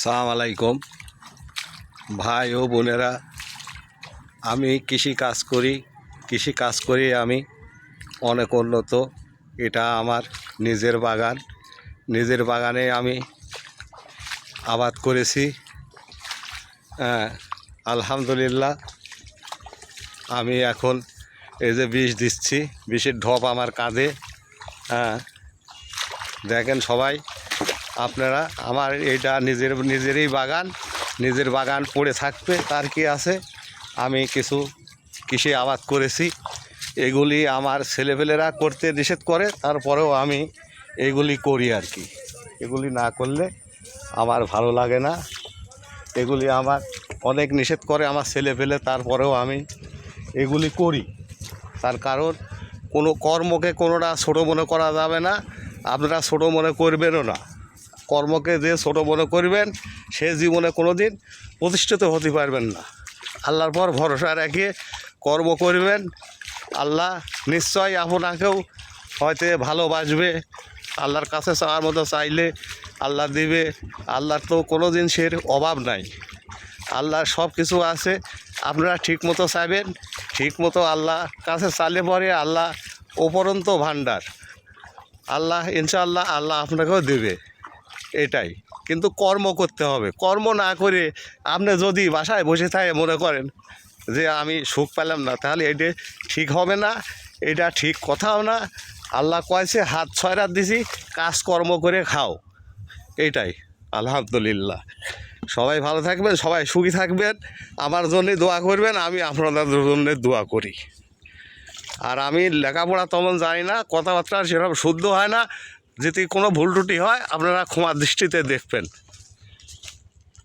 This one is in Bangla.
আসসালামু আলাইকুম ভাই ও বোনেরা। আমি কৃষি কাজ করি আমি অনেক উন্নত। এটা আমার নিজের বাগানে আমি আবাদ করেছি। হ্যাঁ, আলহামদুলিল্লাহ। আমি এখন এই যে বিষ দিচ্ছি, বিষের ঢপ আমার কাঁধে। হ্যাঁ, দেখেন সবাই আপনারা, আমার এটা নিজের বাগান পড়ে থাকবে, তার কি আছে। আমি কিছু কৃষি আবাদ করেছি, এগুলি আমার ছেলেপেলেরা করতে নিষেধ করে, তারপরেও আমি এগুলি করি আর কি। এগুলি না করলে আমার ভালো লাগে না। এগুলি আমার অনেক নিষেধ করে আমার ছেলেপেলে, তারপরেও আমি এগুলি করি। তার কারণ কোনো কর্মকে কোনোটা ছোটো মনে করা যাবে না, আপনারা ছোটো মনে করবেনও না। কর্মকে যে ছোটো মনে করবেন সে জীবনে কোনো দিন প্রতিষ্ঠিত হতে পারবেন না। আল্লাহর পর ভরসা রেখে কর্ম করবেন, আল্লাহ নিশ্চয় আপনাকেও হয়তো ভালোবাসবে। আল্লাহর কাছে চাওয়ার মতো চাইলে আল্লাহ দিবে। আল্লাহর তো কোনো জিনিসের অভাব নাই, আল্লাহর সব কিছু আছে। আপনারা ঠিকমতো চাইবেন, ঠিকমতো আল্লাহর কাছে চাইলে পরে আল্লাহ উপরন্ত ভাণ্ডার, আল্লাহ ইনশাআল্লাহ আল্লাহ আপনাকেও দেবে। এটাই, কিন্তু কর্ম করতে হবে। কর্ম না করে আপনি যদি বাসায় বসে থাকে মনে করেন যে আমি সুখ পেলাম না, তাহলে এটা ঠিক হবে না, এটা ঠিক কথাও না। আল্লাহ কয়েছে হাত ছয় রাত দিছি, কাজকর্ম করে খাও। এইটাই, আলহামদুলিল্লাহ। সবাই ভালো থাকবেন, সবাই সুখী থাকবেন, আমার জন্যে দোয়া করবেন, আমি আপনাদের জন্য দোয়া করি। আর আমি লেখাপড়া তেমন জানি না, কথাবার্তা সেরকম শুদ্ধ হয় না, যদি কোনো ভুল ত্রুটি হয় আপনারা ক্ষমার দৃষ্টিতে দেখবেন।